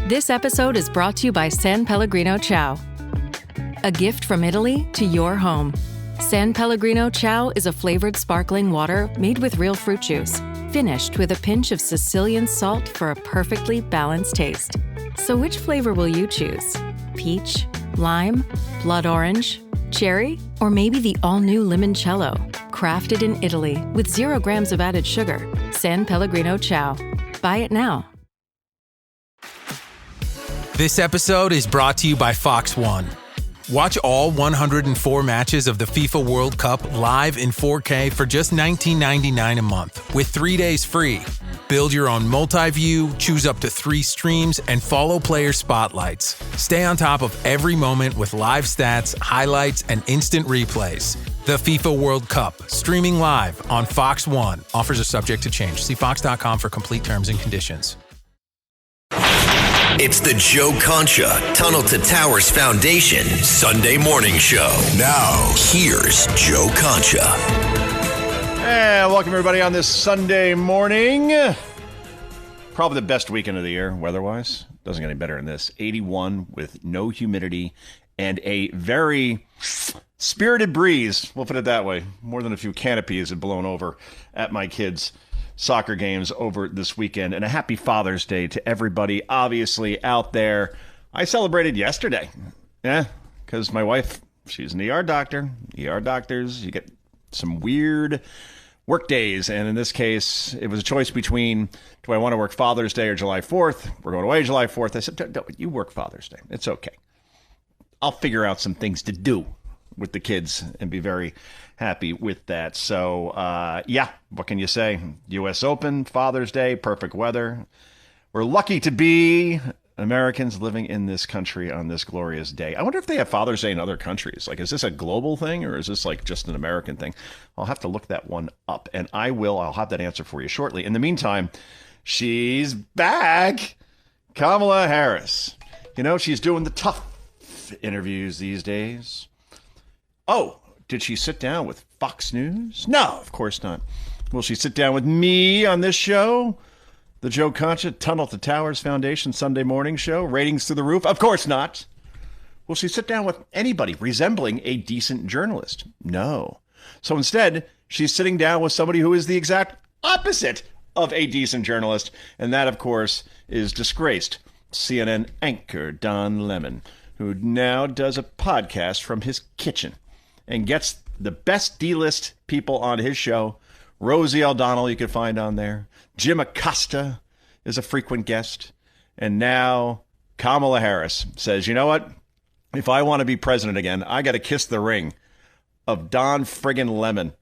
This episode is brought to you by San Pellegrino Ciao. A gift from Italy to your home. San Pellegrino Ciao is a flavored sparkling water made with real fruit juice, finished with a pinch of Sicilian salt for a perfectly balanced taste. So which flavor will you choose? Peach, lime, blood orange, cherry, or maybe the all-new limoncello? Crafted in Italy with 0 grams of added sugar. San Pellegrino Ciao. Buy it now. This episode is brought to you by Fox One. Watch all 104 matches of the FIFA World Cup live in 4K for just $19.99 a month with 3 days free. Build your own multi-view, choose up to 3 streams, and follow player spotlights. Stay on top of every moment with live stats, highlights, and instant replays. The FIFA World Cup, streaming live on Fox One. Offers are subject to change. See fox.com for complete terms and conditions. It's the Joe Concha Tunnel to Towers Foundation Sunday morning show. Now, here's Joe Concha. And welcome everybody on this Sunday morning. Probably the best weekend of the year, weather-wise. Doesn't get any better than this. 81 with no humidity and a very spirited breeze. We'll put it that way. More than a few canopies have blown over at my kids' soccer games over this weekend. And a happy Father's Day to everybody, obviously, out there. I celebrated yesterday. Yeah, because my wife, she's an ER doctor. ER doctors, you get some weird work days. And in this case, it was a choice between, do I want to work Father's Day or July 4th? We're going away July 4th. I said, no, you work Father's Day. It's okay. I'll figure out some things to do with the kids and be very happy with that. So, yeah, what can you say? U.S. Open, Father's Day, perfect weather. We're lucky to be Americans living in this country on this glorious day. I wonder if they have Father's Day in other countries. Like, is this a global thing or is this like just an American thing? I'll have to look that one up, and I'll have that answer for you shortly. In the meantime, she's back. Kamala Harris. You know, she's doing the tough interviews these days. Oh, did she sit down with Fox News? No, of course not. Will she sit down with me on this show? The Joe Concha Tunnel to Towers Foundation Sunday morning show? Ratings through the roof? Of course not. Will she sit down with anybody resembling a decent journalist? No. So instead, she's sitting down with somebody who is the exact opposite of a decent journalist. And that, of course, is disgraced CNN anchor Don Lemon, who now does a podcast from his kitchen and gets the best D-list people on his show. Rosie O'Donnell you can find on there. Jim Acosta is a frequent guest. And now Kamala Harris says, you know what? If I want to be president again, I got to kiss the ring of Don friggin' Lemon,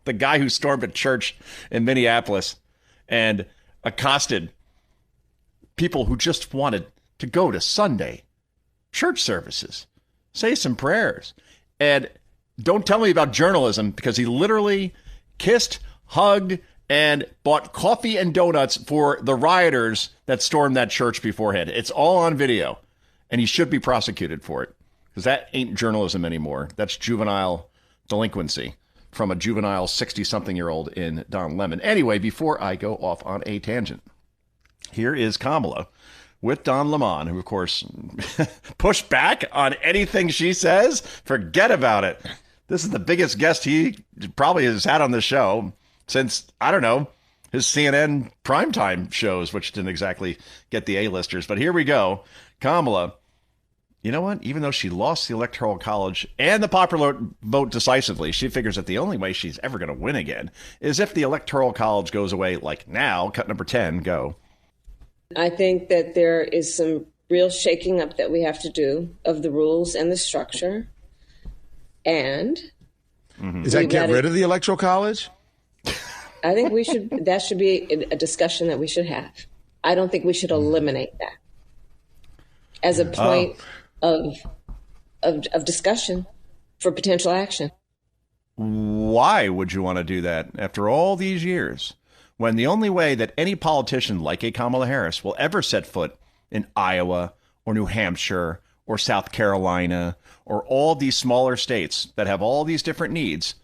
the guy who stormed a church in Minneapolis and accosted people who just wanted to go to Sunday church services, say some prayers. And don't tell me about journalism, because he literally kissed, hugged, and bought coffee and donuts for the rioters that stormed that church beforehand. It's all on video, and he should be prosecuted for it, because that ain't journalism anymore. That's juvenile delinquency from a juvenile 60-something-year-old in Don Lemon. Anyway, before I go off on a tangent, here is Kamala with Don Lemon, who, of course, pushed back on anything she says. Forget about it. This is the biggest guest he probably has had on the show since, I don't know, his CNN primetime shows, which didn't exactly get the A-listers. But here we go. Kamala, you know what? Even though she lost the Electoral College and the popular vote decisively, she figures that the only way she's ever going to win again is if the Electoral College goes away, like now. Cut number 10, go. I think that there is some real shaking up that we have to do of the rules and the structure. And does that get rid of the Electoral College? I think that should be a discussion that we should have. I don't think we should eliminate that as a point of discussion for potential action. Why would you want to do that after all these years, when the only way that any politician like a Kamala Harris will ever set foot in Iowa or New Hampshire or South Carolina or all these smaller states that have all these different needs,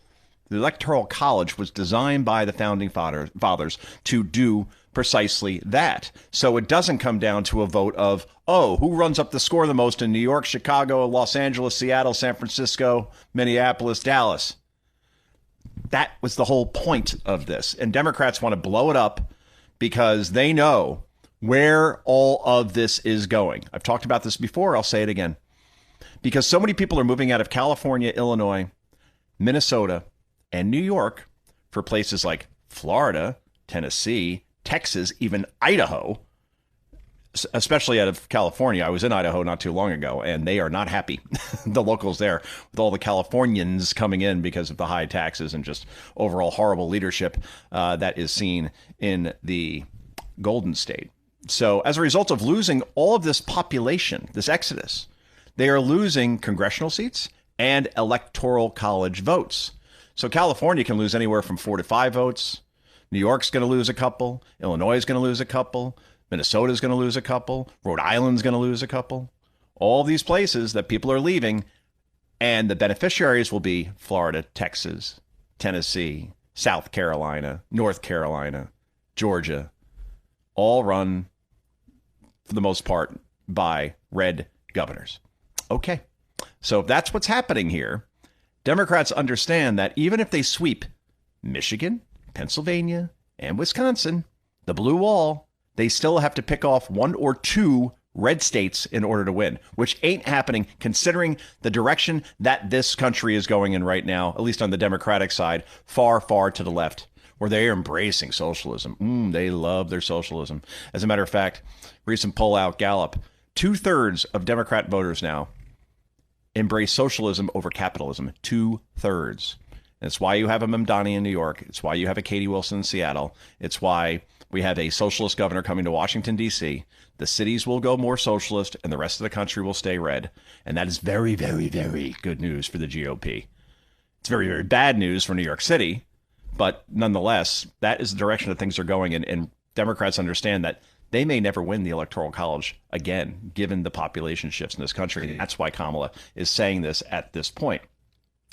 the Electoral College was designed by the founding fathers to do precisely that. So it doesn't come down to a vote of, who runs up the score the most in New York, Chicago, Los Angeles, Seattle, San Francisco, Minneapolis, Dallas. That was the whole point of this. And Democrats want to blow it up because they know where all of this is going. I've talked about this before. I'll say it again. Because so many people are moving out of California, Illinois, Minnesota, and New York for places like Florida, Tennessee, Texas, even Idaho, especially out of California. I was in Idaho not too long ago, and they are not happy. The locals there, with all the Californians coming in because of the high taxes and just overall horrible leadership that is seen in the Golden State. So as a result of losing all of this population, this exodus, they are losing congressional seats and electoral college votes. So California can lose anywhere from 4 to 5 votes. New York's going to lose a couple. Illinois is going to lose a couple. Minnesota's going to lose a couple. Rhode Island's going to lose a couple. All these places that people are leaving, and the beneficiaries will be Florida, Texas, Tennessee, South Carolina, North Carolina, Georgia, all run, for the most part, by red governors. Okay, so if that's what's happening here, Democrats understand that even if they sweep Michigan, Pennsylvania, and Wisconsin, the blue wall, they still have to pick off 1 or 2 red states in order to win, which ain't happening considering the direction that this country is going in right now, at least on the Democratic side, far, far to the left, where they are embracing socialism. They love their socialism. As a matter of fact, recent poll out, Gallup, 2/3 of Democrat voters now embrace socialism over capitalism. 2/3. And it's why you have a Mamdani in New York. It's why you have a Katie Wilson in Seattle. It's why we have a socialist governor coming to Washington, D.C. The cities will go more socialist and the rest of the country will stay red. And that is very, very, very good news for the GOP. It's very, very bad news for New York City. But nonetheless, that is the direction that things are going. And Democrats understand that they may never win the Electoral College again, given the population shifts in this country. And that's why Kamala is saying this at this point.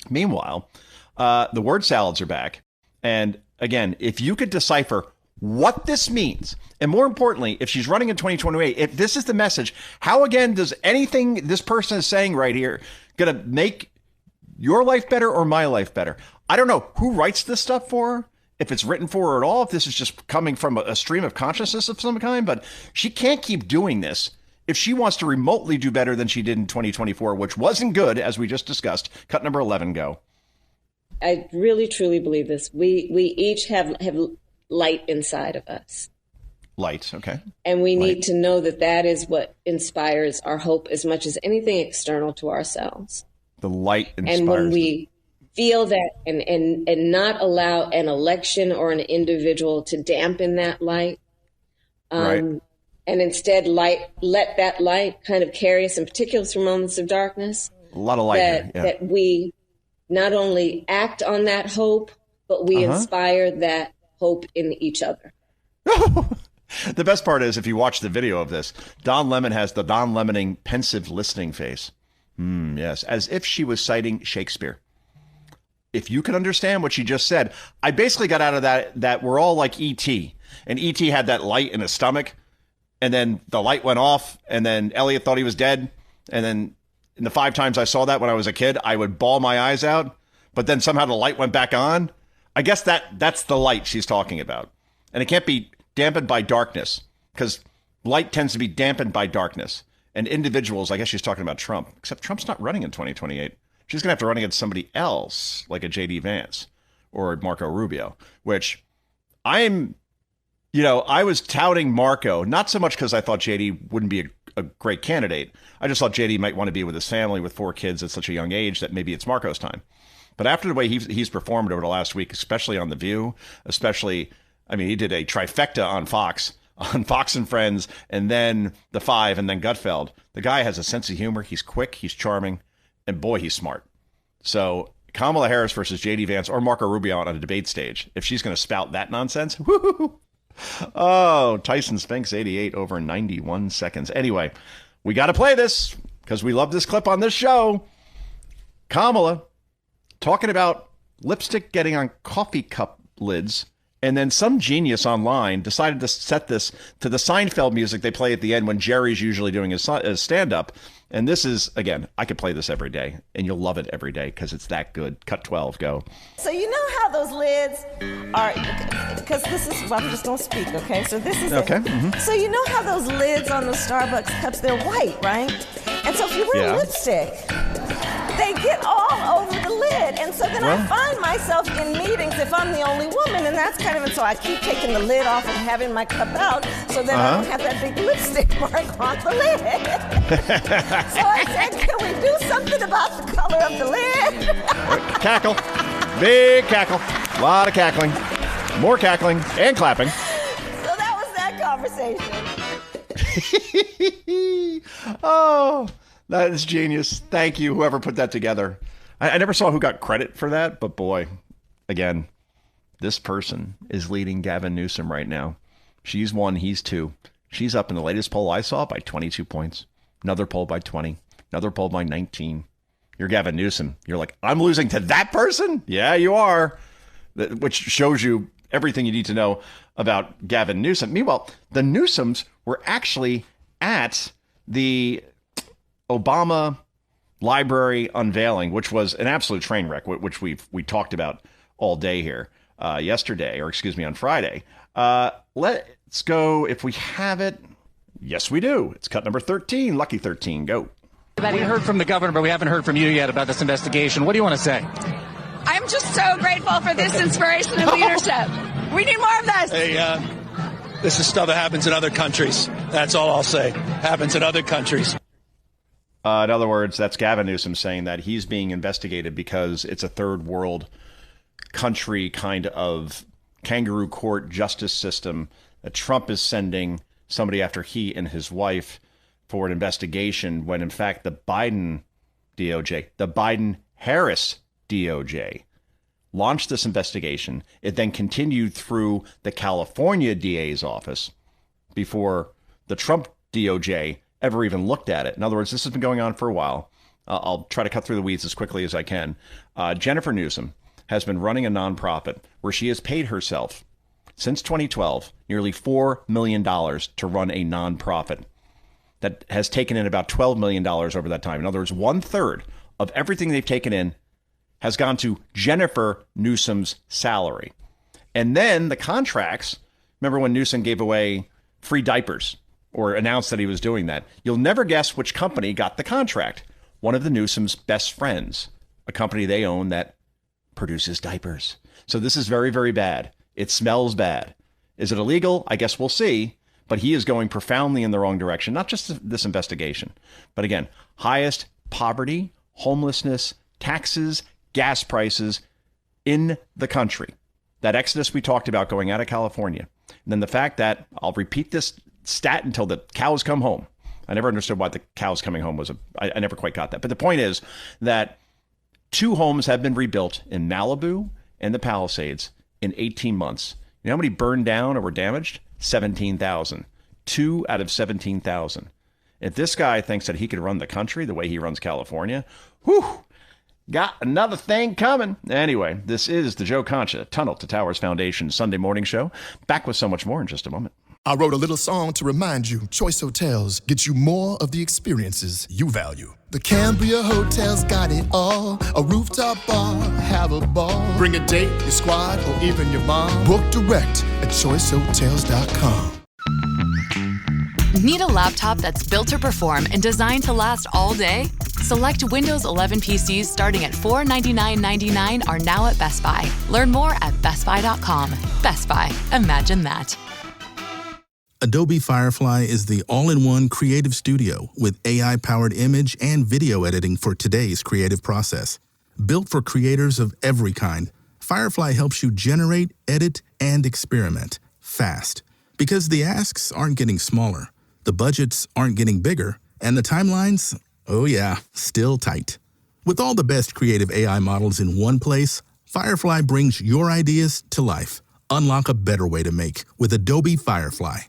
Meanwhile, the word salads are back. And again, if you could decipher what this means, and more importantly, if she's running in 2028, if this is the message, how again does anything this person is saying right here going to make your life better or my life better? I don't know who writes this stuff for her, if it's written for her at all, if this is just coming from a stream of consciousness of some kind, but she can't keep doing this if she wants to remotely do better than she did in 2024, which wasn't good, as we just discussed. Cut number 11, go. I really, truly believe this. We each have light inside of us. Light, okay. And we need to know that that is what inspires our hope as much as anything external to ourselves. The light inspires. And when we feel that and not allow an election or an individual to dampen that light, and instead let that light kind of carry us, in particular through moments of darkness. A lot of light here, yeah. That we not only act on that hope, but we inspire that hope in each other. The best part is, if you watch the video of this, Don Lemon has the Don Lemoning pensive listening face. Yes, as if she was citing Shakespeare. If you can understand what she just said, I basically got out of that we're all like E.T. And E.T. had that light in his stomach, and then the light went off, and then Elliot thought he was dead. And then in the 5 times I saw that when I was a kid, I would bawl my eyes out, but then somehow the light went back on. I guess that's the light she's talking about. And it can't be dampened by darkness, because light tends to be dampened by darkness. And individuals, I guess she's talking about Trump, except Trump's not running in 2028. She's going to have to run against somebody else, like a J.D. Vance or Marco Rubio, which I was touting Marco, not so much because I thought J.D. wouldn't be a great candidate. I just thought J.D. might want to be with his family with 4 kids at such a young age that maybe it's Marco's time. But after the way he's performed over the last week, especially on The View, he did a trifecta on Fox and Friends, and then The Five, and then Gutfeld. The guy has a sense of humor. He's quick, he's charming, and boy, he's smart. So Kamala Harris versus J.D. Vance or Marco Rubio on a debate stage, if she's going to spout that nonsense, woo-hoo-hoo. Oh, Tyson Spinks 88 over 91 seconds. Anyway, we got to play this because we love this clip on this show. Kamala talking about lipstick getting on coffee cup lids And then some genius online decided to set this to the Seinfeld music they play at the end when Jerry's usually doing his stand-up. And this is, again, I could play this every day, and you'll love it every day because it's that good. Cut 12, go. So you know how those lids are, because this is, well, I'm just going to speak, okay? So this is okay. It. Mm-hmm. So you know how those lids on the Starbucks cups, they're white, right? And so if you wear lipstick, they get all over the lid. And so then I find myself in meetings if I'm the only woman, and that's kind of it. So I keep taking the lid off and having my cup out so that I don't have that big lipstick mark on the lid. So I said, can we do something about the color of the lid? Cackle. Big cackle. A lot of cackling. More cackling and clapping. So that was that conversation. Oh, that is genius. Thank you, whoever put that together. I never saw who got credit for that, but boy, again, this person is leading Gavin Newsom right now. She's 1, he's 2. She's up in the latest poll I saw by 22 points. Another poll by 20. Another poll by 19. You're Gavin Newsom. You're like, I'm losing to that person? Yeah, you are. Which shows you everything you need to know about Gavin Newsom. Meanwhile, the Newsoms were actually at the Obama library unveiling, which was an absolute train wreck, which we talked about all day here yesterday, or excuse me, on Friday. Let's go, if we have it. Yes, we do. It's cut number 13. Lucky 13. Go. We heard from the governor, but we haven't heard from you yet about this investigation. What do you want to say? I'm just so grateful for this inspiration and leadership. We need more of this. Hey, this is stuff that happens in other countries. That's all I'll say. Happens in other countries. In other words, that's Gavin Newsom saying that he's being investigated because it's a third world country kind of kangaroo court justice system that Trump is sending somebody after he and his wife for an investigation, when in fact the Biden DOJ, the Biden-Harris DOJ, launched this investigation. It then continued through the California DA's office before the Trump DOJ ever even looked at it. In other words, this has been going on for a while. I'll try to cut through the weeds as quickly as I can. Jennifer Newsom has been running a nonprofit where she has paid herself since 2012 nearly $4 million to run a nonprofit that has taken in about $12 million over that time. In other words, 1/3 of everything they've taken in has gone to Jennifer Newsom's salary. And then the contracts, remember when Newsom gave away free diapers or announced that he was doing that? You'll never guess which company got the contract. One of the Newsom's best friends, a company they own that produces diapers. So this is very, very bad. It smells bad. Is it illegal? I guess we'll see. But he is going profoundly in the wrong direction, not just this investigation. But again, highest poverty, homelessness, taxes, gas prices in the country. That exodus we talked about going out of California. And then the fact that, I'll repeat this stat until the cows come home. I never understood why the cows coming home was I never quite got that. But the point is that 2 homes have been rebuilt in Malibu and the Palisades in 18 months. You know how many burned down or were damaged? 17,000. 2 out of 17,000. If this guy thinks that he can run the country the way he runs California, whew, got another thing coming. Anyway, this is the Joe Concha Tunnel to Towers Foundation Sunday morning show. Back with so much more in just a moment. I wrote a little song to remind you, Choice Hotels get you more of the experiences you value. The Cambria Hotel's got it all. A rooftop bar, have a ball. Bring a date, your squad, or even your mom. Book direct at choicehotels.com. Need a laptop that's built to perform and designed to last all day? Select Windows 11 PCs starting at $499.99 are now at Best Buy. Learn more at bestbuy.com. Best Buy. Imagine that. Adobe Firefly is the all-in-one creative studio with AI-powered image and video editing for today's creative process. Built for creators of every kind, Firefly helps you generate, edit, and experiment fast. Because the asks aren't getting smaller, the budgets aren't getting bigger, and the timelines, oh yeah, still tight. With all the best creative AI models in one place, Firefly brings your ideas to life. Unlock a better way to make with Adobe Firefly.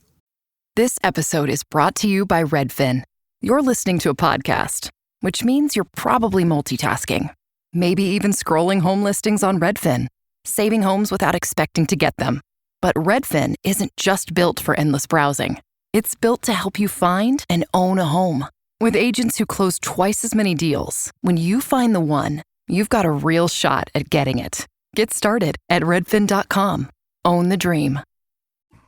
This episode is brought to you by Redfin. You're listening to a podcast, which means you're probably multitasking. Maybe even scrolling home listings on Redfin, saving homes without expecting to get them. But Redfin isn't just built for endless browsing. It's built to help you find and own a home. With agents who close twice as many deals, when you find the one, you've got a real shot at getting it. Get started at redfin.com. Own the dream.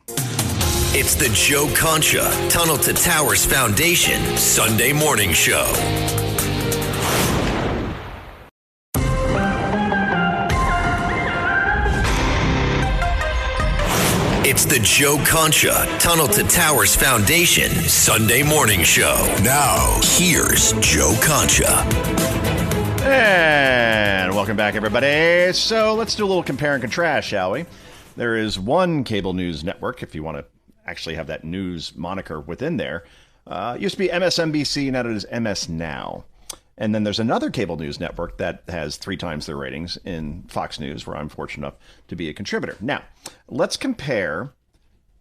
It's the Joe Concha Tunnel to Towers Foundation Sunday Morning Show. It's the Joe Concha Tunnel to Towers Foundation Sunday Morning Show. Now, here's Joe Concha. And welcome back, everybody. So let's do a little compare and contrast, shall we? There is one cable news network, if you want to actually have that news moniker within there. It used to be MSNBC, now it is MS Now. And then there's another cable news network that has 3 times their ratings in Fox News, where I'm fortunate enough to be a contributor. Now, let's compare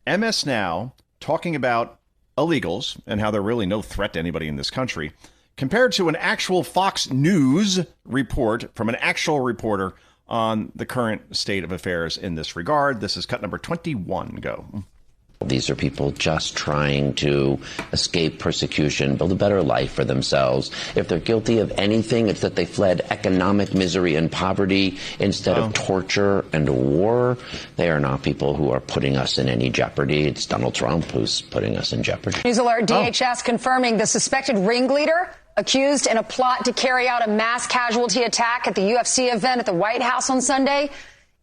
MS Now talking about illegals and how they're really no threat to anybody in this country, compared to an actual Fox News report from an actual reporter on the current state of affairs in this regard. This is cut number 21. Go. These are people just trying to escape persecution, build a better life for themselves. If they're guilty of anything, it's that they fled economic misery and poverty instead of torture and war. They are not people who are putting us in any jeopardy. It's Donald Trump who's putting us in jeopardy. News alert, DHS confirming the suspected ringleader accused in a plot to carry out a mass casualty attack at the UFC event at the White House on Sunday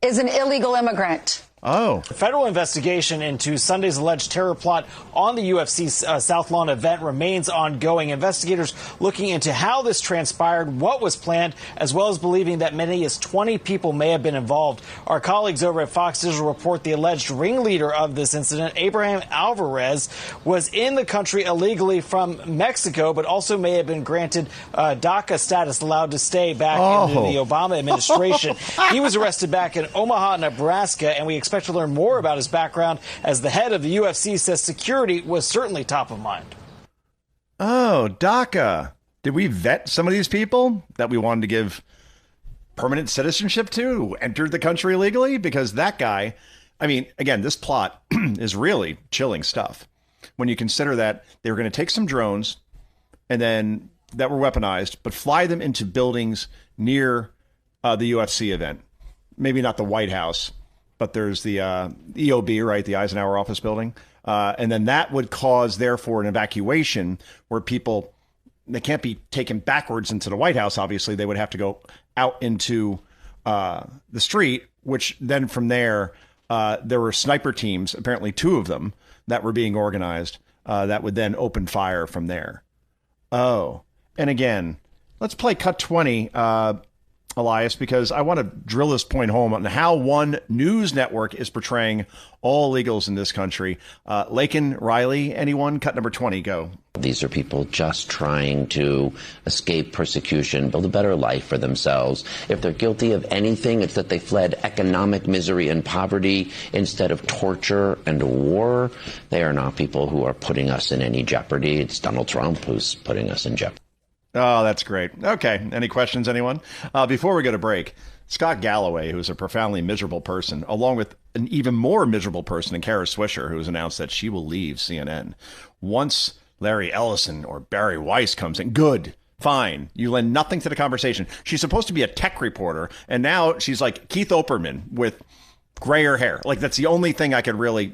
is an illegal immigrant. Oh. The federal investigation into Sunday's alleged terror plot on the UFC South Lawn event remains ongoing. Investigators looking into how this transpired, what was planned, as well as believing that many as 20 people may have been involved. Our colleagues over at Fox Digital report the alleged ringleader of this incident, Abraham Alvarez, was in the country illegally from Mexico, but also may have been granted DACA status, allowed to stay back in the Obama administration. He was arrested back in Omaha, Nebraska, and we expect to learn more about his background as the head of the UFC says security was certainly top of mind. Oh, DACA. Did we vet some of these people that we wanted to give permanent citizenship to, entered the country illegally? Because that guy, I mean, again, this plot is really chilling stuff. When you consider that they were going to take some drones and then that were weaponized, but fly them into buildings near the UFC event. Maybe not the White House, but there's the EOB, right? The Eisenhower office building. And then that would cause, therefore, an evacuation where people, they can't be taken backwards into the White House. Obviously, they would have to go out into the street, which then from there, there were sniper teams, apparently 2 of them, that were being organized that would then open fire from there. Oh, and again, let's play cut 20. Elias, because I want to drill this point home on how one news network is portraying all illegals in this country. Lakin, Riley, anyone? Cut number 20, go. These are people just trying to escape persecution, build a better life for themselves. If they're guilty of anything, it's that they fled economic misery and poverty instead of torture and war. They are not people who are putting us in any jeopardy. It's Donald Trump who's putting us in jeopardy. Oh, that's great. Okay. Any questions, anyone? Before we go to break, Scott Galloway, who's a profoundly miserable person, along with an even more miserable person in Kara Swisher, who has announced that she will leave CNN. Once Larry Ellison or Barry Weiss comes in, good, fine. You lend nothing to the conversation. She's supposed to be a tech reporter, and now she's like Keith Olbermann with grayer hair. Like, that's the only thing I could really,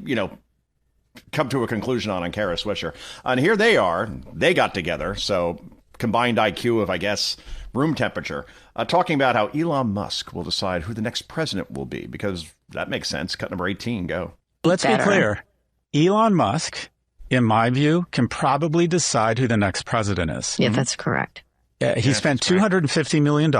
come to a conclusion on Kara Swisher. And here they are. They got together, so combined IQ of, I guess, room temperature, talking about how Elon Musk will decide who the next president will be, because that makes sense. Cut number 18, go. Let's be clear. Elon Musk, in my view, can probably decide who the next president is. Yeah, that's correct. He spent $250 million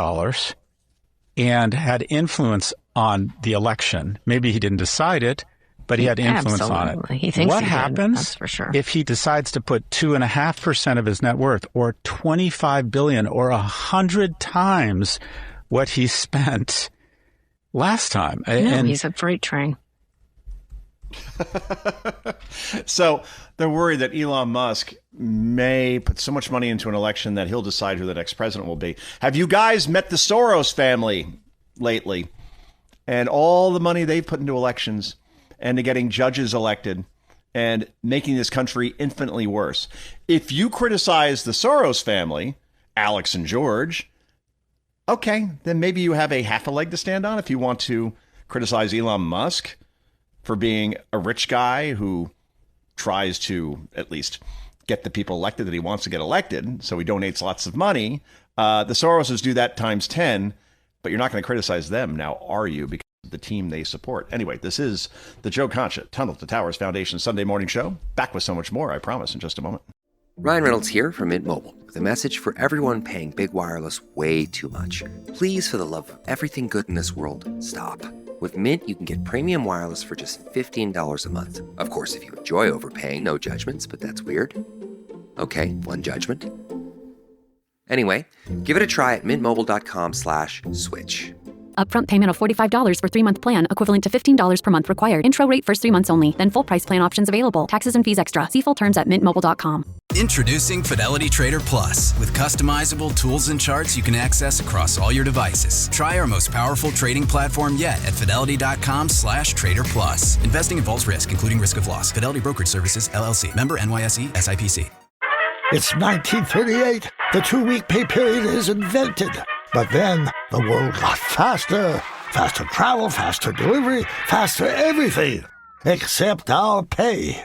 and had influence on the election. Maybe he didn't decide it, but he had influence on it. He thinks what he happens did, that's for sure. if he decides to put 2.5% of his net worth, or $25 billion, or 100 times what he spent last time? No, he's a freight train. So they're worried that Elon Musk may put so much money into an election that he'll decide who the next president will be. Have you guys met the Soros family lately? And all the money they've put into elections. and to getting judges elected and making this country infinitely worse. If you criticize the Soros family, Alex and George, okay, then maybe you have a half a leg to stand on. If you want to criticize Elon Musk for being a rich guy who tries to at least get the people elected that he wants to get elected, so he donates lots of money, the Soroses do that times 10, but you're not going to criticize them now, are you? Because of the team they support. Anyway, this is the Joe Concha Tunnel to Towers Foundation Sunday morning show. Back with so much more, I promise, in just a moment. Ryan Reynolds here from Mint Mobile with a message for everyone paying big wireless way too much. Please, for the love of everything good in this world, stop. With Mint, you can get premium wireless for just $15 a month. Of course, if you enjoy overpaying, no judgments, but that's weird. Okay, one judgment. Anyway, give it a try at mintmobile.com/switch. Upfront payment of $45 for 3-month plan, equivalent to $15 per month required. Intro rate first 3 months only, then full price plan options available. Taxes and fees extra. See full terms at mintmobile.com. Introducing Fidelity Trader Plus. With customizable tools and charts you can access across all your devices. Try our most powerful trading platform yet at fidelity.com/trader plus. Investing involves risk, including risk of loss. Fidelity Brokerage Services, LLC. Member NYSE, SIPC. It's 1938. The 2-week pay period is invented. But then the world got faster. Faster travel, faster delivery, faster everything. Except our pay.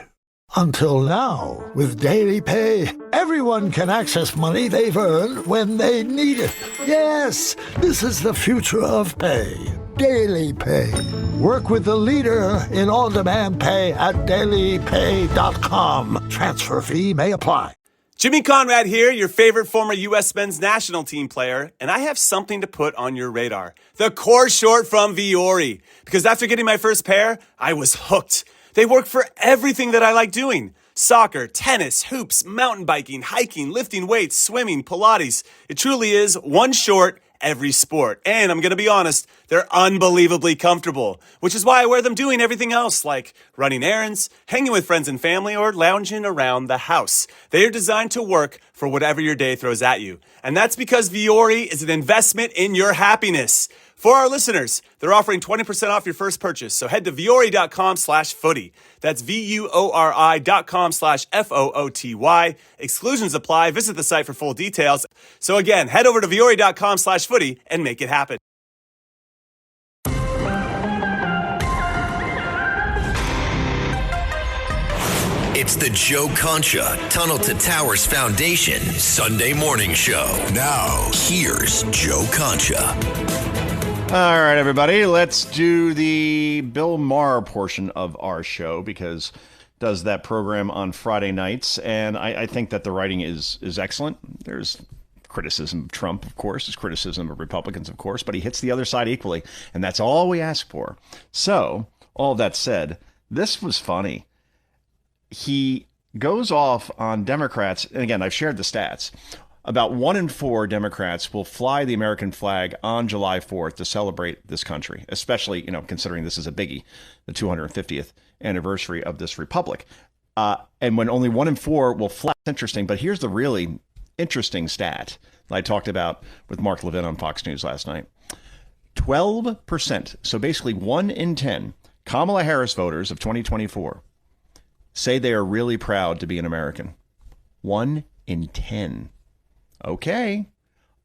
Until now, with Daily Pay, everyone can access money they've earned when they need it. Yes, this is the future of pay. Daily Pay. Work with the leader in on-demand pay at dailypay.com. Transfer fee may apply. Jimmy Conrad here, your favorite former U.S. men's national team player, and I have something to put on your radar. The core short from Viore. Because after getting my first pair, I was hooked. They work for everything that I like doing. Soccer, tennis, hoops, mountain biking, hiking, lifting weights, swimming, Pilates. It truly is one short, every sport. And I'm going to be honest, they're unbelievably comfortable, which is why I wear them doing everything else like running errands, hanging with friends and family, or lounging around the house. They are designed to work for whatever your day throws at you. And that's because Viore is an investment in your happiness. For our listeners, they're offering 20% off your first purchase. So head to Viore.com/footy. That's VUORI.com/FOOTY. Exclusions apply. Visit the site for full details. So again, head over to Viore.com/footy and make it happen. It's the Joe Concha Tunnel to Towers Foundation Sunday morning show. Now, here's Joe Concha. All right, everybody, let's do the Bill Maher portion of our show because does that program on Friday nights, and I think that the writing is excellent. There's criticism of Trump, of course. There's criticism of Republicans, of course, but he hits the other side equally, and that's all we ask for. So, all that said, this was funny. He goes off on Democrats, and again, I've shared the stats. About 1 in 4 Democrats will fly the American flag on July 4th to celebrate this country, especially, considering this is a biggie, the 250th anniversary of this republic. And when only 1 in 4 will fly, it's interesting. But here's the really interesting stat that I talked about with Mark Levin on Fox News last night. 12%, so basically 1 in 10 Kamala Harris voters of 2024 say they are really proud to be an American. 1 in 10. Okay,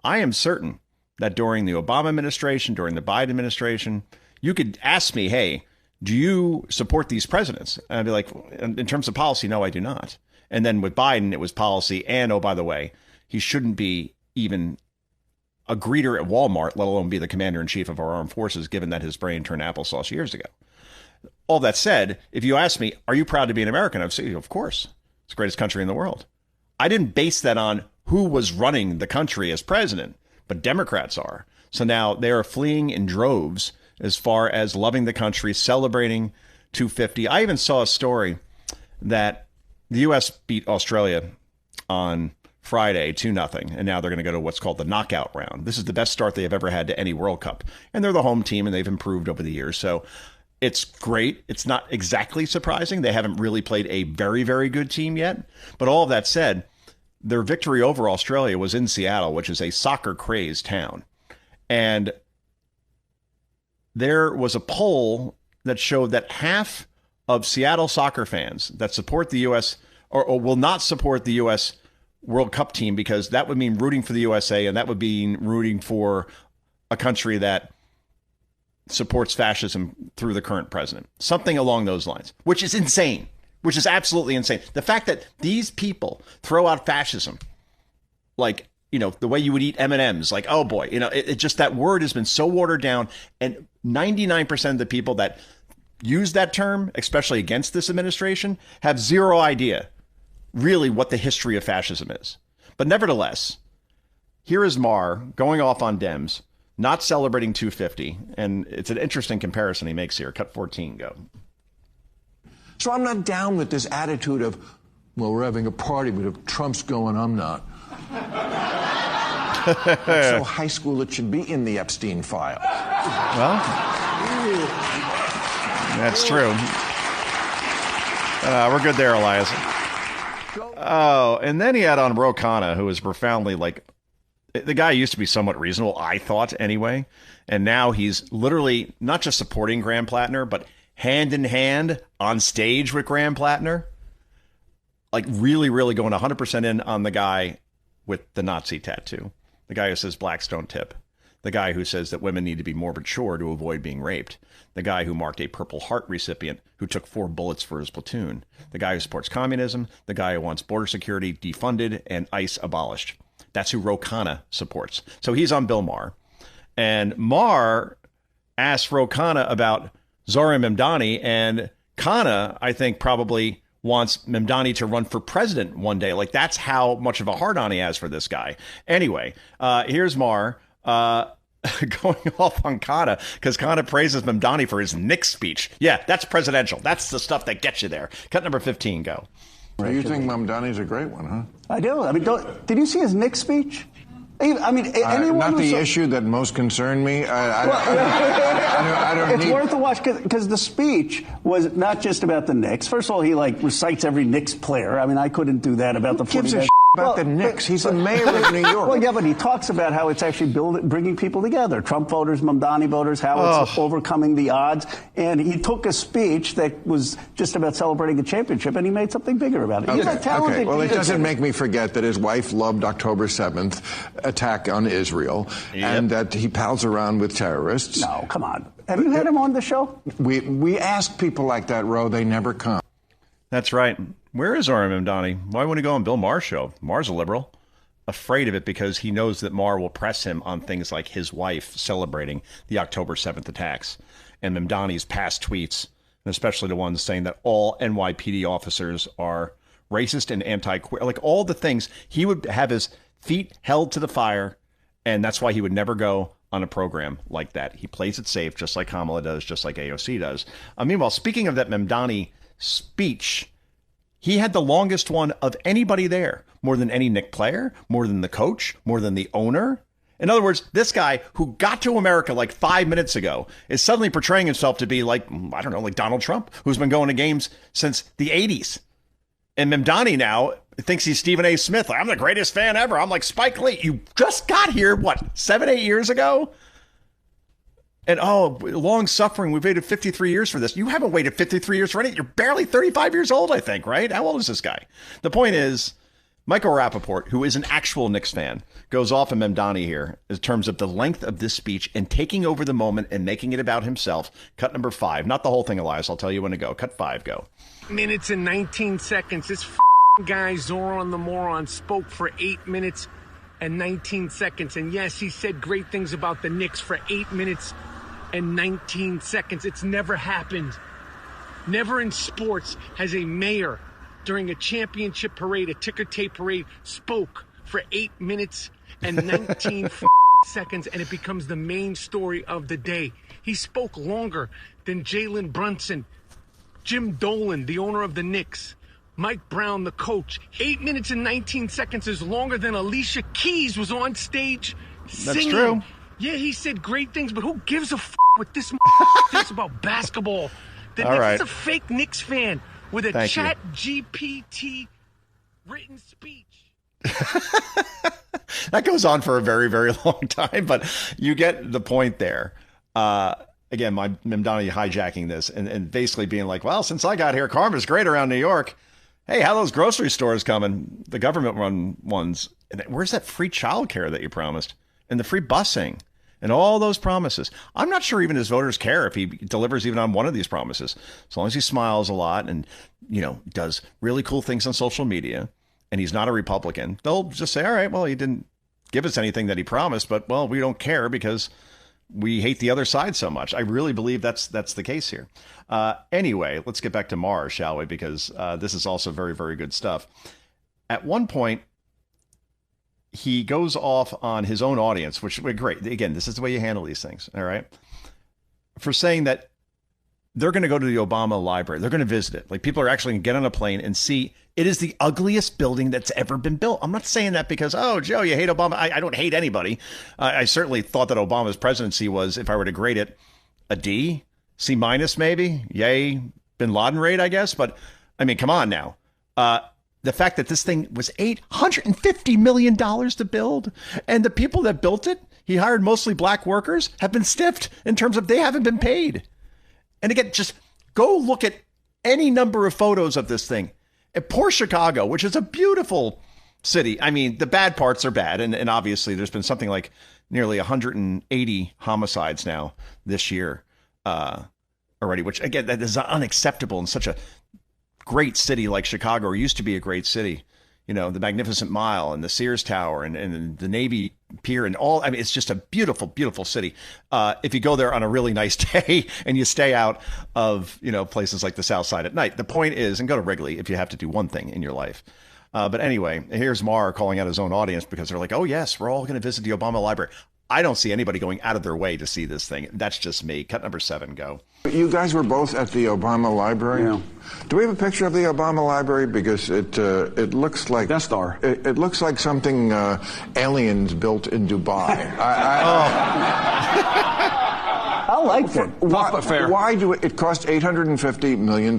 I am certain that during the Obama administration, during the Biden administration, you could ask me, hey, do you support these presidents? And I'd be like, in terms of policy, no, I do not. And then with Biden, it was policy. And, oh, by the way, he shouldn't be even a greeter at Walmart, let alone be the commander in chief of our armed forces, given that his brain turned applesauce years ago. All that said, if you ask me, are you proud to be an American? I'd say, of course. It's the greatest country in the world. I didn't base that on who was running the country as president, but Democrats are. So now they are fleeing in droves as far as loving the country, celebrating 250. I even saw a story that the U.S. beat Australia on Friday 2-0, and now they're going to go to what's called the knockout round. This is the best start they have ever had to any World Cup, and they're the home team, and they've improved over the years. So it's great. It's not exactly surprising. They haven't really played a very, very good team yet. But all of that said, their victory over Australia was in Seattle, which is a soccer-crazed town. And there was a poll that showed that half of Seattle soccer fans that support the U.S. or will not support the U.S. World Cup team, because that would mean rooting for the USA, and that would mean rooting for a country that supports fascism through the current president. Something along those lines, which is insane, which is absolutely insane. The fact that these people throw out fascism, like, you know, the way you would eat M&Ms, like, oh boy, you know, it just, that word has been so watered down. And 99% of the people that use that term, especially against this administration, have zero idea really what the history of fascism is. But nevertheless, here is Maher going off on Dems, not celebrating 250. And it's an interesting comparison he makes here. Cut 14, go. So I'm not down with this attitude of, well, we're having a party, but if Trump's going, I'm not. That's so high school it should be in the Epstein file. Well, that's true. We're good there, Elias. Oh, and then he had on Joe Concha, who was profoundly, like, the guy used to be somewhat reasonable, I thought, anyway. And now he's literally not just supporting Graham Plattner, but hand in hand on stage with Graham Plattner. Like, really, really going 100% in on the guy with the Nazi tattoo. The guy who says blacks don't tip. The guy who says that women need to be more mature to avoid being raped. The guy who marked a Purple Heart recipient who took 4 bullets for his platoon. The guy who supports communism. The guy who wants border security defunded and ICE abolished. That's who Joe Concha supports. So he's on Bill Maher. And Maher asked Joe Concha about Zohran Mamdani, and Concha, I think, probably wants Mamdani to run for president one day. Like, that's how much of a hard-on he has for this guy. Anyway, here's Maher going off on Concha, because Concha praises Mamdani for his Knicks speech. Yeah, that's presidential. That's the stuff that gets you there. Cut number 15, go. So you think Mamdani's a great one, huh? I do. I mean, did you see his Knicks speech? I mean, anyone not the issue that most concerned me. I don't it's need... worth a watch, because the speech was not just about the Knicks. First of all, he recites every Knicks player. I mean, I couldn't do that about the 49ers. About the Knicks. He's the mayor of New York. Well, yeah, but he talks about how it's actually bringing people together. Trump voters, Mamdani voters, how it's overcoming the odds. And he took a speech that was just about celebrating a championship, and he made something bigger about it. Okay. He's a talented Okay. Well, it doesn't leader. make me forget that his wife loved October 7th attack on Israel, and that he pals around with terrorists. No, come on. Have you had him on the show? We ask people like that, Ro. They never come. That's right. Where is Zohran Mamdani? Why wouldn't he go on Bill Maher's show? Maher's a liberal. Afraid of it because he knows that Maher will press him on things like his wife celebrating the October 7th attacks and Mamdani's past tweets, and especially the ones saying that all NYPD officers are racist and anti-queer. Like, all the things. He would have his feet held to the fire, and that's why he would never go on a program like that. He plays it safe, just like Kamala does, just like AOC does. Meanwhile, speaking of that Mamdani speech, he had the longest one of anybody there, more than any Knicks player, more than the coach, more than the owner. In other words, this guy who got to America like 5 minutes ago is suddenly portraying himself to be like, I don't know, like Donald Trump, who's been going to games since the 80s. And Mamdani now thinks he's Stephen A. Smith. Like, I'm the greatest fan ever. I'm like Spike Lee. You just got here, what, 7-8 years ago? And, long suffering. We've waited 53 years for this. You haven't waited 53 years for anything. You're barely 35 years old, I think, right? How old is this guy? The point is, Michael Rappaport, who is an actual Knicks fan, goes off on Mamdani here in terms of the length of this speech and taking over the moment and making it about himself. Cut number 5. Not the whole thing, Elias. I'll tell you when to go. Cut 5, go. Minutes and 19 seconds. This guy, Zoran the Moron, spoke for 8 minutes and 19 seconds. And yes, he said great things about the Knicks for 8 minutes and 19 seconds. It's never happened. Never in sports has a mayor during a championship parade, a ticker tape parade, spoke for 8 minutes and 19 seconds, and it becomes the main story of the day. He spoke longer than Jalen Brunson, Jim Dolan, the owner of the Knicks, Mike Brown, the coach. 8 minutes and 19 seconds is longer than Alicia Keys was on stage singing. That's true. Yeah, he said great things, but who gives a what this thinks about basketball? The All Knicks right. is a fake Knicks fan with a Thank chat GPT written speech. That goes on for a very, very long time, but you get the point there. again, my Mamdani hijacking this and basically being like, well, since I got here, karma's great around New York. Hey, how those grocery stores coming? The government-run ones. And where's that free childcare that you promised? And the free busing? And all those promises. I'm not sure even his voters care if he delivers even on one of these promises. As long as he smiles a lot and, does really cool things on social media, and he's not a Republican, they'll just say, all right, well, he didn't give us anything that he promised, but, well, we don't care because we hate the other side so much. I really believe that's the case here. Anyway, let's get back to Mars, shall we? Because this is also very, very good stuff. At one point, he goes off on his own audience, which great. Again, this is the way you handle these things. All right. For saying that they're going to go to the Obama library. They're going to visit it. Like, people are actually going to get on a plane and see it is the ugliest building that's ever been built. I'm not saying that because, oh, Joe, you hate Obama. I don't hate anybody. I certainly thought that Obama's presidency was, if I were to grade it, a D, C minus maybe. Yay, bin Laden raid, I guess. But I mean, come on now. The fact that this thing was $850 million to build, and the people that built it, he hired mostly black workers, have been stiffed in terms of they haven't been paid. And again, just go look at any number of photos of this thing. And poor Chicago, which is a beautiful city. I mean, the bad parts are bad. And obviously there's been something like nearly 180 homicides now this year already, which again, that is unacceptable in such a great city like Chicago, or used to be a great city. The Magnificent Mile and the Sears Tower and the Navy Pier and all. I mean, it's just a beautiful, beautiful city. If you go there on a really nice day and you stay out of, places like the South Side at night. The point is, and go to Wrigley if you have to do one thing in your life. But anyway, here's Maher calling out his own audience because they're like, oh, yes, we're all going to visit the Obama library. I don't see anybody going out of their way to see this thing. That's just me. Cut number 7, go. You guys were both at the Obama library? Yeah. Do we have a picture of the Obama library? Because it looks like Death Star. It looks like something aliens built in Dubai. I liked it. Why do it cost $850 million?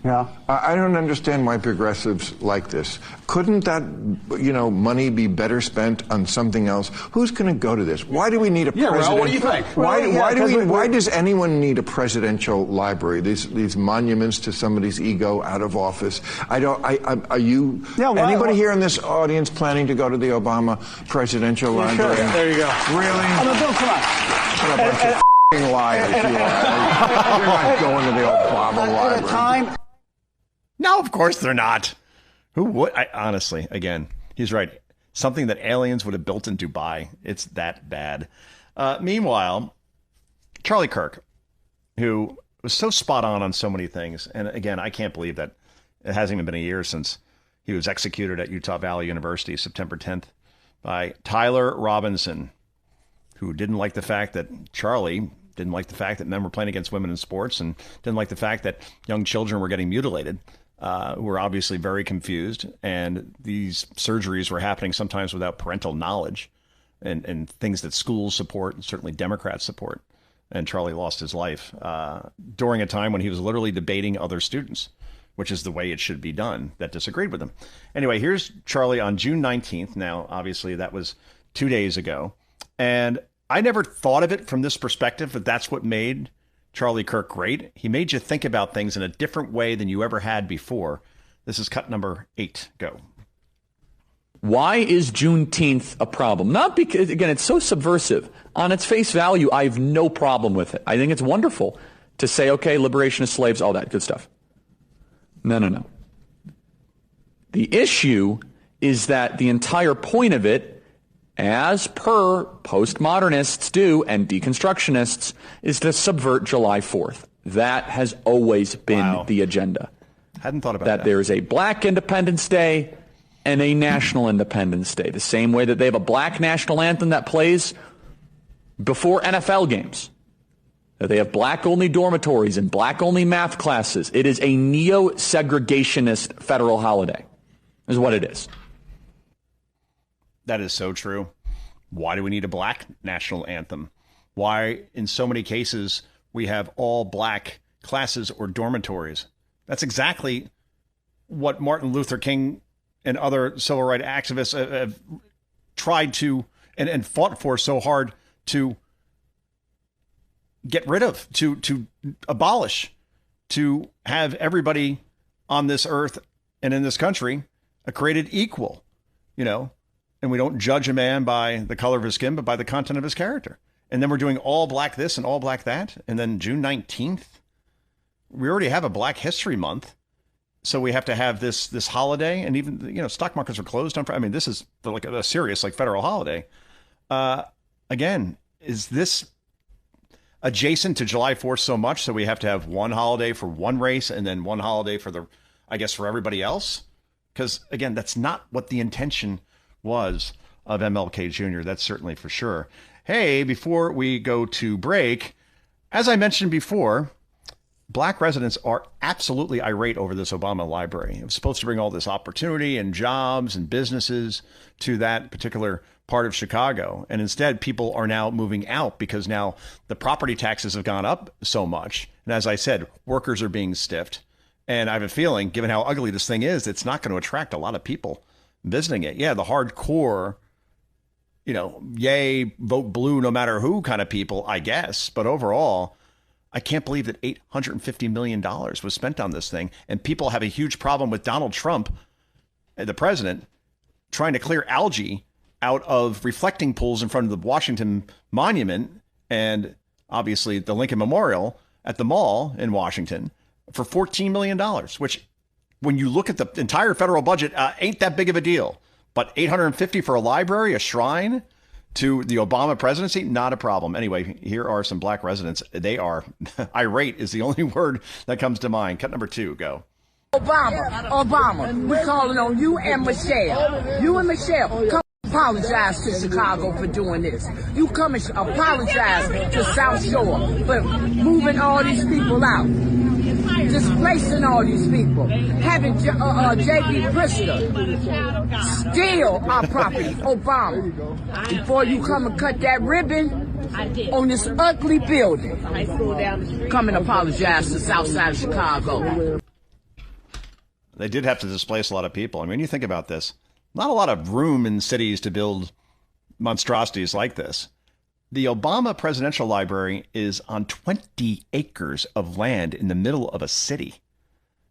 Yeah. I don't understand why progressives like this. Couldn't that, money be better spent on something else? Who's going to go to this? Why do we need a president? Well, what do you think? Why does anyone need a presidential library? These monuments to somebody's ego out of office. Are you? Anybody here in this audience planning to go to the Obama presidential library? Sure. There you go. Really? Bill, come on. What a bunch of liars you are. You're not going to the Obama library. At a time. No, of course they're not. Who would? Honestly, again, he's right. Something that aliens would have built in Dubai. It's that bad. Meanwhile, Charlie Kirk, who was so spot on so many things. And again, I can't believe that it hasn't even been a year since he was executed at Utah Valley University, September 10th, by Tyler Robinson, who didn't like the fact that Charlie didn't like the fact that men were playing against women in sports, and didn't like the fact that young children were getting mutilated, who were obviously very confused. And these surgeries were happening sometimes without parental knowledge, and things that schools support and certainly Democrats support. And Charlie lost his life during a time when he was literally debating other students, which is the way it should be done, that disagreed with him. Anyway, here's Charlie on June 19th. Now, obviously, that was 2 days ago. And I never thought of it from this perspective, but that's what made Charlie Kirk great. He made you think about things in a different way than you ever had before. This is cut number 8. Go. Why is Juneteenth a problem? Not because, again, it's so subversive. On its face value, I have no problem with it. I think it's wonderful to say, okay, liberation of slaves, all that good stuff. No. The issue is that the entire point of it, as per postmodernists do and deconstructionists, is to subvert July 4th. That has always been the agenda. Hadn't thought about that. That there is a Black Independence Day and a National Independence Day, the same way that they have a black national anthem that plays before NFL games. That they have black-only dormitories and black-only math classes. It is a neo-segregationist federal holiday, is what it is. That is so true. Why do we need a black national anthem? Why, in so many cases, we have all black classes or dormitories? That's exactly what Martin Luther King and other civil rights activists have tried to and fought for so hard to get rid of, to abolish, to have everybody on this earth and in this country created equal, and we don't judge a man by the color of his skin, but by the content of his character. And then we're doing all black this and all black that. And then June 19th, we already have a Black History Month. So we have to have this holiday, and even, stock markets are closed on Friday. I mean, this is like a serious, federal holiday. Again, is this adjacent to July 4th so much so we have to have one holiday for one race and then one holiday for for everybody else? Because, again, that's not what the intention was of MLK Jr. That's certainly for sure. Hey, before we go to break, as I mentioned before, Black residents are absolutely irate over this Obama library. It was supposed to bring all this opportunity and jobs and businesses to that particular part of Chicago. And instead, people are now moving out because now the property taxes have gone up so much. And as I said, workers are being stiffed. And I have a feeling, given how ugly this thing is, it's not going to attract a lot of people visiting it. Yeah, the hardcore, yay, vote blue no matter who kind of people, I guess. But overall, I can't believe that $850 million was spent on this thing. And people have a huge problem with Donald Trump, the president, trying to clear algae out of reflecting pools in front of the Washington Monument and obviously the Lincoln Memorial at the mall in Washington for $14 million, which when you look at the entire federal budget, ain't that big of a deal. But $850 for a library, a shrine to the Obama presidency, not a problem. Anyway, here are some Black residents. They are irate is the only word that comes to mind. Cut number 2, go. Obama, we're calling on you and Michelle. You and Michelle, come apologize to Chicago for doing this. You come and apologize to South Shore for moving all these people out. Displacing all these people, having J.B. Pritzker steal our property, Obama, before you come and cut that ribbon on this ugly building. Come and apologize to South Side of Chicago. They did have to displace a lot of people. I mean, you think about this, not a lot of room in cities to build monstrosities like this. The Obama Presidential Library is on 20 acres of land in the middle of a city.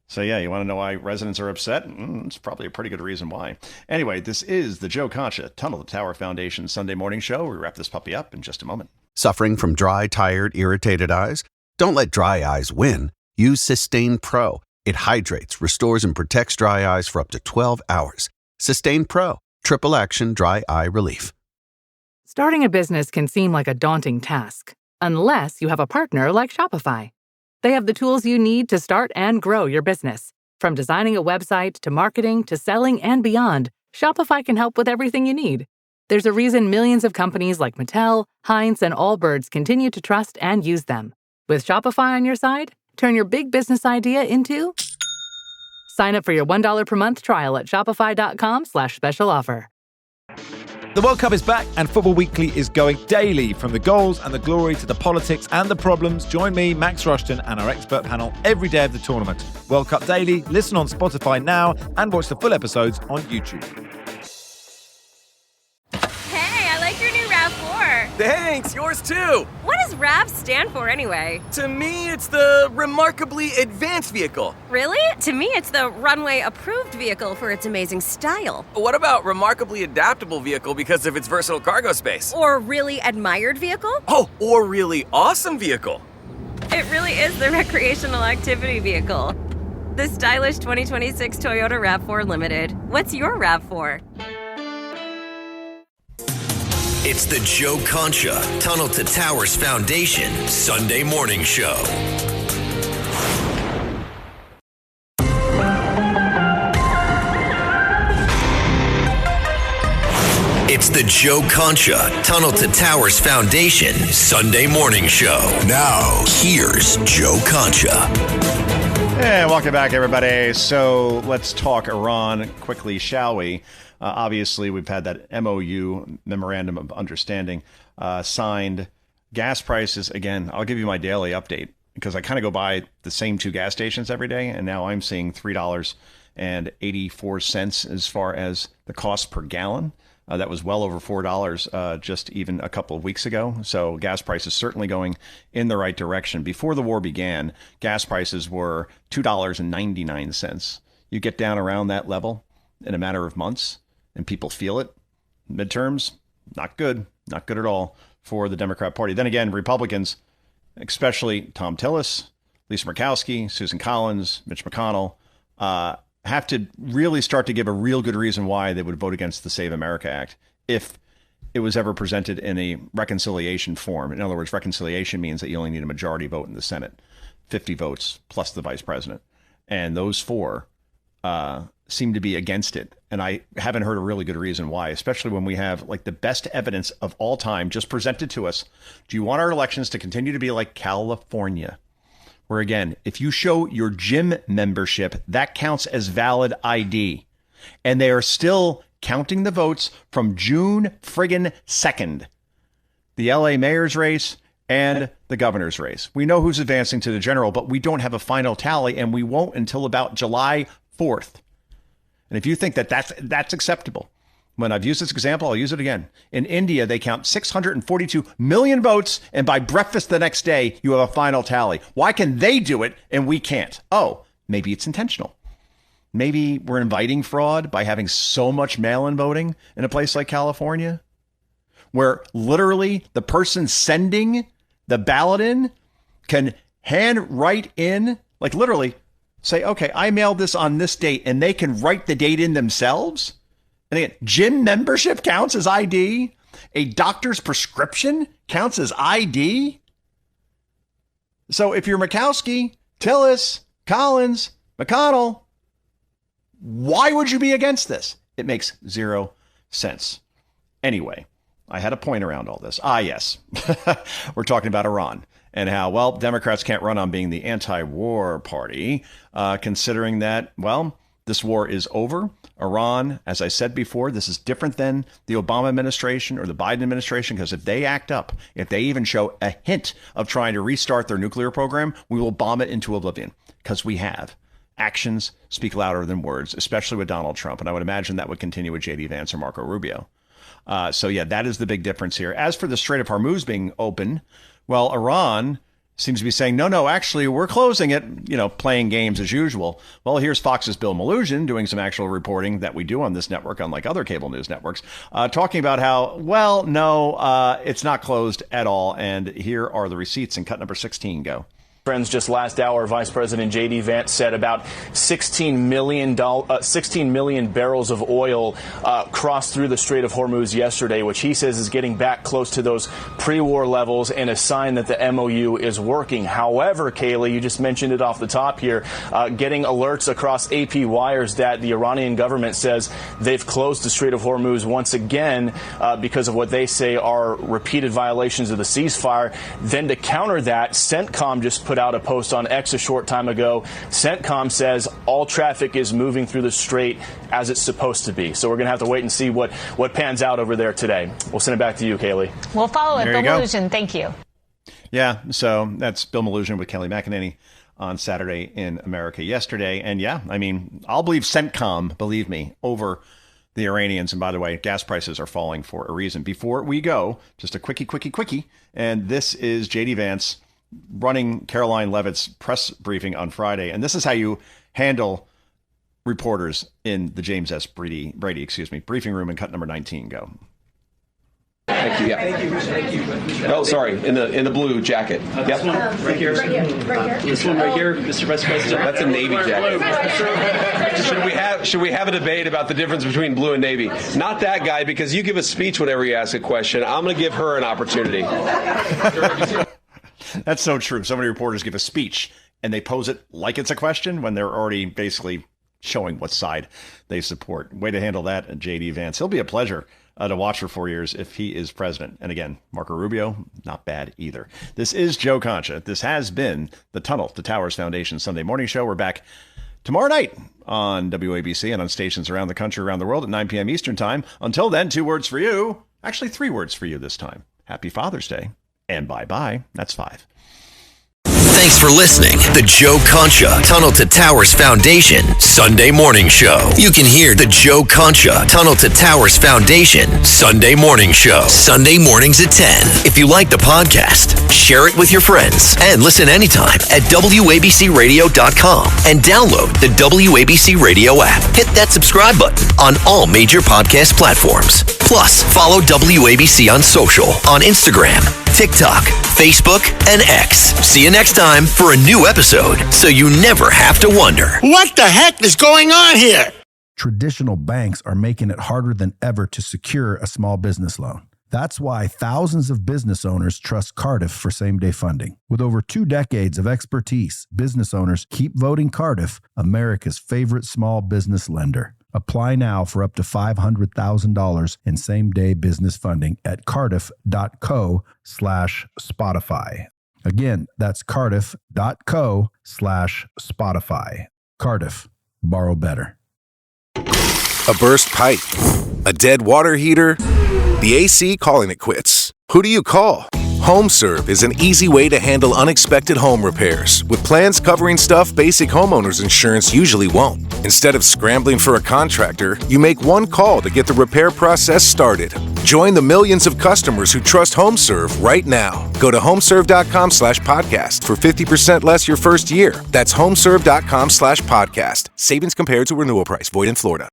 So, yeah, you want to know why residents are upset? It's probably a pretty good reason why. Anyway, this is the Joe Concha Tunnel to Tower Foundation Sunday morning show. We wrap this puppy up in just a moment. Suffering from dry, tired, irritated eyes? Don't let dry eyes win. Use Sustain Pro. It hydrates, restores, and protects dry eyes for up to 12 hours. Sustain Pro. Triple action dry eye relief. Starting a business can seem like a daunting task, unless you have a partner like Shopify. They have the tools you need to start and grow your business. From designing a website to marketing to selling and beyond, Shopify can help with everything you need. There's a reason millions of companies like Mattel, Heinz, and Allbirds continue to trust and use them. With Shopify on your side, turn your big business idea into... Sign up for your $1 per month trial at shopify.com/special offer. The World Cup is back and Football Weekly is going daily. From the goals and the glory to the politics and the problems, join me, Max Rushton, and our expert panel every day of the tournament. World Cup Daily, listen on Spotify now and watch the full episodes on YouTube. Hey, I like your new RAV4. Thanks, yours too. What does RAV stand for anyway? To me, it's the Remarkably Advanced Vehicle. Really? To me, it's the Runway Approved Vehicle for its amazing style. What about Remarkably Adaptable Vehicle because of its versatile cargo space? Or Really Admired Vehicle? Oh, or Really Awesome Vehicle. It really is the recreational activity vehicle. The stylish 2026 Toyota RAV4 Limited. What's your RAV4? It's the Joe Concha Tunnel to Towers Foundation Sunday morning show. It's the Joe Concha Tunnel to Towers Foundation Sunday morning show. Now, here's Joe Concha. And welcome back, everybody. So let's talk Iran quickly, shall we? Obviously, we've had that MOU, Memorandum of Understanding, signed. Gas prices, again, I'll give you my daily update because I kind of go by the same 2 gas stations every day, and now I'm seeing $3.84 as far as the cost per gallon. That was well over $4 just even a couple of weeks ago. So gas prices certainly going in the right direction. Before the war began, gas prices were $2.99. You get down around that level in a matter of months, and people feel it. Midterms, not good. Not good at all for the Democrat Party. Then again, Republicans, especially Tom Tillis, Lisa Murkowski, Susan Collins, Mitch McConnell, have to really start to give a real good reason why they would vote against the Save America Act if it was ever presented in a reconciliation form. In other words, reconciliation means that you only need a majority vote in the Senate, 50 votes plus the vice president. And those four seem to be against it. And I haven't heard a really good reason why, especially when we have like the best evidence of all time just presented to us. Do you want our elections to continue to be like California? Where again, if you show your gym membership, that counts as valid ID. And they are still counting the votes from June friggin' 2nd. The LA mayor's race and the governor's race. We know who's advancing to the general, but we don't have a final tally, and we won't until about July 4th. And if you think that that's acceptable, when I've used this example, I'll use it again. In India, they count 642 million votes, and by breakfast the next day, you have a final tally. Why can they do it and we can't? Oh, maybe it's intentional. Maybe we're inviting fraud by having so much mail-in voting in a place like California, where literally the person sending the ballot in can hand write in, like literally say, okay, I mailed this on this date, and they can write the date in themselves. And again, gym membership counts as ID. A doctor's prescription counts as ID. So if you're Murkowski, Tillis, Collins, McConnell, why would you be against this? It makes zero sense. Anyway, I had a point around all this. Yes. We're talking about Iran and how, well, Democrats can't run on being the anti-war party, considering that, well, this war is over. Iran, as I said before, this is different than the Obama administration or the Biden administration, because if they act up, if they even show a hint of trying to restart their nuclear program, we will bomb it into oblivion, because we have. Actions speak louder than words, especially with Donald Trump. And I would imagine that would continue with J.D. Vance or Marco Rubio. So, yeah, that is the big difference here. As for the Strait of Hormuz being open, well, Iran seems to be saying, no, actually, we're closing it, playing games as usual. Well, here's Fox's Bill Malugin doing some actual reporting that we do on this network, unlike other cable news networks, talking about how, well, no, it's not closed at all. And here are the receipts in cut number 16. Go. Friends, just last hour, Vice President J.D. Vance said about 16 million barrels of oil crossed through the Strait of Hormuz yesterday, which he says is getting back close to those pre-war levels and a sign that the MOU is working. However, Kaylee, you just mentioned it off the top here, getting alerts across AP wires that the Iranian government says they've closed the Strait of Hormuz once again because of what they say are repeated violations of the ceasefire. Then to counter that, CENTCOM just put out a post on X a short time ago. CENTCOM says all traffic is moving through the strait as it's supposed to be. So we're going to have to wait and see what pans out over there today. We'll send it back to you, Kaylee. We'll follow it. Bill Malugin, thank you. Yeah, so that's Bill Malugin with Kelly McEnany on Saturday in America yesterday. And yeah, I mean, I'll believe CENTCOM, believe me, over the Iranians. And by the way, gas prices are falling for a reason. Before we go, just a quickie. And this is J.D. Vance running Caroline Leavitt's press briefing on Friday. And this is how you handle reporters in the James S. Brady, briefing room in cut number 19. Go. Thank you. Yeah. Thank you. Oh, sorry. In the blue jacket. Yep. Right here. This one right here, Mr. Vice President. That's a Navy jacket. Should we have a debate about the difference between blue and Navy? Not that guy, because you give a speech whenever you ask a question. I'm going to give her an opportunity. That's so true. So many reporters give a speech and they pose it like it's a question when they're already basically showing what side they support. Way to handle that, J.D. Vance. He'll be a pleasure to watch for 4 years if he is president. And again, Marco Rubio, not bad either. This is Joe Concha. This has been the Tunnel to Towers Foundation Sunday Morning Show. We're back tomorrow night on WABC and on stations around the country, around the world at 9 p.m. Eastern Time. Until then, 2 words for you. Actually, 3 words for you this time. Happy Father's Day. And bye-bye. That's 5. Thanks for listening. The Joe Concha Tunnel to Towers Foundation Sunday Morning Show. You can hear the Joe Concha Tunnel to Towers Foundation Sunday Morning Show. Sunday mornings at 10. If you like the podcast, share it with your friends and listen anytime at WABCRadio.com and download the WABC Radio app. Hit that subscribe button on all major podcast platforms. Plus, follow WABC on social on Instagram, TikTok, Facebook, and X. See you next time for a new episode so you never have to wonder. What the heck is going on here? Traditional banks are making it harder than ever to secure a small business loan. That's why thousands of business owners trust Cardiff for same-day funding. With over 2 decades of expertise, business owners keep voting Cardiff America's favorite small business lender. Apply now for up to $500,000 in same-day business funding at cardiff.co/Spotify. Again, that's cardiff.co/Spotify. Cardiff. Borrow better. A burst pipe, a dead water heater, the AC calling it quits. Who do you call? HomeServe is an easy way to handle unexpected home repairs with plans covering stuff basic homeowners insurance usually won't. Instead of scrambling for a contractor, you make one call to get the repair process started. Join the millions of customers who trust HomeServe right now. Go to homeserve.com/podcast for 50% less your first year. That's homeserve.com/podcast. Savings compared to renewal price. Void in Florida.